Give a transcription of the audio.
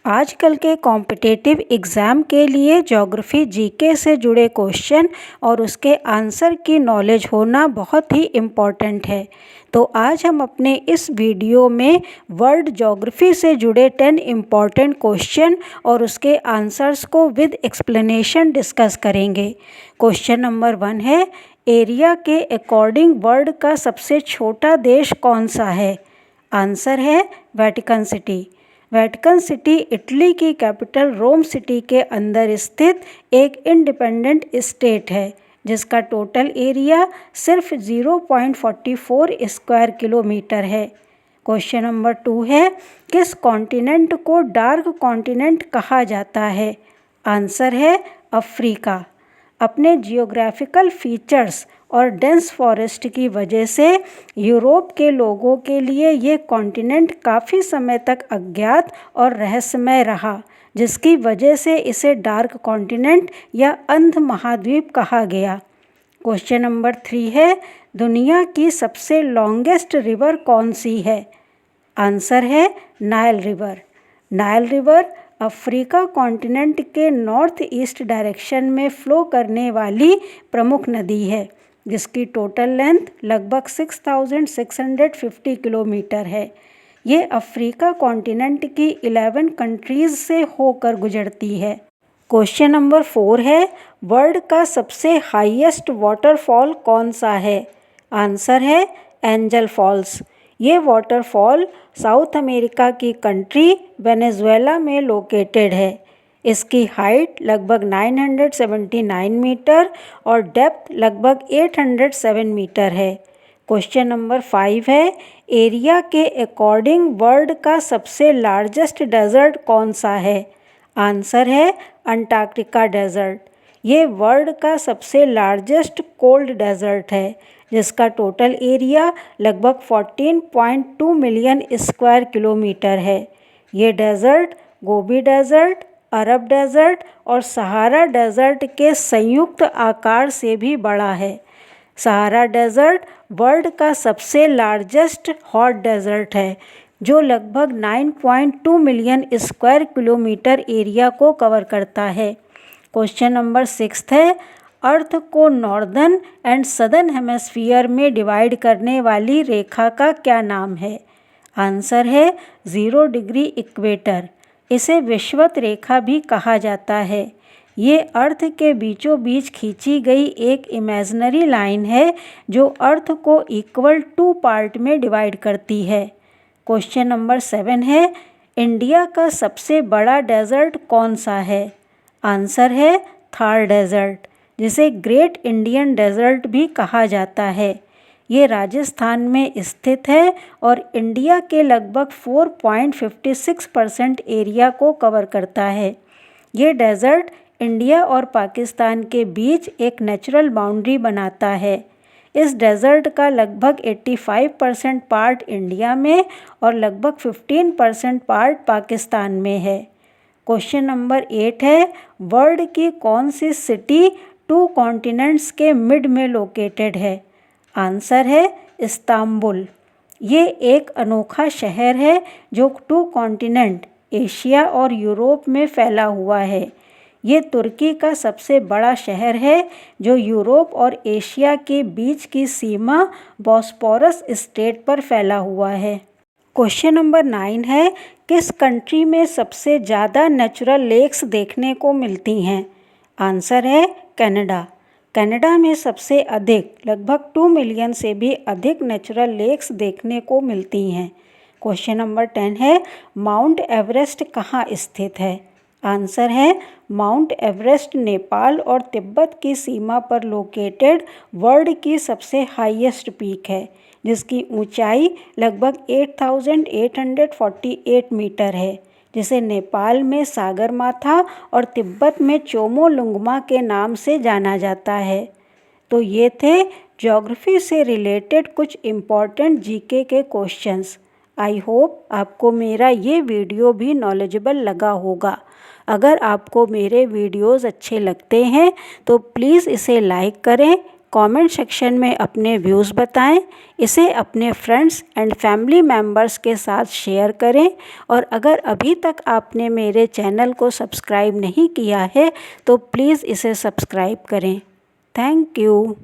आजकल के competitive exam के लिए ज्योग्राफी जीके से जुड़े क्वेश्चन और उसके आंसर की नॉलेज होना बहुत ही इम्पॉर्टेंट है। तो आज हम अपने इस वीडियो में वर्ल्ड ज्योग्राफी से जुड़े 10 इम्पॉर्टेंट क्वेश्चन और उसके आंसर्स को विद एक्सप्लेनेशन डिस्कस करेंगे। क्वेश्चन नंबर 1 है, एरिया के अकॉर्डिंग वर्ल्ड का सबसे छोटा देश कौन सा है? आंसर है Vatican city. Vatican city Italy की कैपिटल रोम सिटी के अंदर स्थित एक इंडिपेंडेंट स्टेट है जिसका टोटल एरिया सिर्फ 0.44 स्क्वायर किलोमीटर है। क्वेश्चन नंबर 2 है, किस कॉन्टिनेंट को डार्क कॉन्टिनेंट कहा जाता है? आंसर है अफ्रीका। अपने जियोग्राफिकल फीचर्स और डेंस फॉरेस्ट की वजह से यूरोप के लोगों के लिए ये कॉन्टिनेंट काफ़ी समय तक अज्ञात और रहस्यमय रहा, जिसकी वजह से इसे डार्क कॉन्टिनेंट या अंध महाद्वीप कहा गया। क्वेश्चन नंबर 3 है, दुनिया की सबसे लॉन्गेस्ट रिवर कौन सी है? आंसर है Nile river. Nile river Africa continent के नॉर्थ ईस्ट डायरेक्शन में फ़्लो करने वाली प्रमुख नदी है जिसकी टोटल लेंथ लगभग 6650 किलोमीटर है। ये अफ्रीका कॉन्टिनेंट की 11 कंट्रीज़ से होकर गुजरती है। क्वेश्चन नंबर 4 है, वर्ल्ड का सबसे हाईएस्ट वाटरफॉल कौन सा है? आंसर है एंजल फॉल्स। ये वाटरफॉल साउथ अमेरिका की कंट्री वेनेजुएला में लोकेटेड है। इसकी हाइट लगभग 979 मीटर और डेप्थ लगभग 807 मीटर है। क्वेश्चन नंबर 5 है, एरिया के अकॉर्डिंग वर्ल्ड का सबसे लार्जेस्ट डेजर्ट कौन सा है? आंसर है अंटार्कटिका डेजर्ट। ये वर्ल्ड का सबसे लार्जेस्ट कोल्ड डेजर्ट है जिसका टोटल एरिया लगभग 14.2 मिलियन स्क्वायर किलोमीटर है। ये डेजर्ट गोबी डेजर्ट, अरब डेजर्ट और सहारा डेजर्ट के संयुक्त आकार से भी बड़ा है। सहारा डेजर्ट वर्ल्ड का सबसे लार्जेस्ट हॉट डेजर्ट है जो लगभग 9.2 मिलियन स्क्वायर किलोमीटर एरिया को कवर करता है। क्वेश्चन नंबर 6 है, अर्थ को नॉर्दर्न एंड सदर्न हेमिस्फीयर में डिवाइड करने वाली रेखा का क्या नाम है? आंसर है 0 डिग्री इक्वेटर। इसे विषुवत रेखा भी कहा जाता है। ये अर्थ के बीचों बीच खींची गई एक इमेजिनरी लाइन है जो अर्थ को इक्वल 2 पार्ट में डिवाइड करती है। क्वेश्चन नंबर 7 है, इंडिया का सबसे बड़ा डेजर्ट कौन सा है? आंसर है थार डेजर्ट, जिसे ग्रेट इंडियन डेजर्ट भी कहा जाता है। ये राजस्थान में स्थित है और इंडिया के लगभग 4.56% एरिया को कवर करता है। ये डेजर्ट इंडिया और पाकिस्तान के बीच एक नेचुरल बाउंड्री बनाता है। इस डेजर्ट का लगभग 85% पार्ट इंडिया में और लगभग 15% पार्ट पाकिस्तान में है। क्वेश्चन नंबर 8 है, वर्ल्ड की कौन सी सिटी 2 कॉन्टिनेंट्स के मिड में लोकेटेड है? आंसर है इस्तांबुल। ये एक अनोखा शहर है जो 2 कॉन्टिनेंट एशिया और यूरोप में फैला हुआ है। ये तुर्की का सबसे बड़ा शहर है जो यूरोप और एशिया के बीच की सीमा बॉस्पोरस स्ट्रेट पर फैला हुआ है। क्वेश्चन नंबर 9 है, किस कंट्री में सबसे ज़्यादा नेचुरल लेक्स देखने को मिलती हैं? आंसर है कनाडा। कनाडा में सबसे अधिक लगभग 2 मिलियन से भी अधिक नेचुरल लेक्स देखने को मिलती हैं। क्वेश्चन नंबर 10 है, माउंट एवरेस्ट कहाँ स्थित है? आंसर है माउंट एवरेस्ट नेपाल और तिब्बत की सीमा पर लोकेटेड वर्ल्ड की सबसे हाईएस्ट पीक है जिसकी ऊंचाई लगभग 8848 मीटर है, जिसे नेपाल में सागरमाथा और तिब्बत में चोमोलुंगमा के नाम से जाना जाता है। तो ये थे ज्योग्राफी से रिलेटेड कुछ इम्पॉर्टेंट जीके के क्वेश्चंस। आई होप आपको मेरा ये वीडियो भी नॉलेजेबल लगा होगा। अगर आपको मेरे वीडियोस अच्छे लगते हैं तो प्लीज़ इसे लाइक करें, कमेंट सेक्शन में अपने व्यूज़ बताएं। इसे अपने फ्रेंड्स एंड फैमिली मेम्बर्स के साथ शेयर करें और अगर अभी तक आपने मेरे चैनल को सब्सक्राइब नहीं किया है तो प्लीज़ इसे सब्सक्राइब करें। Thank you.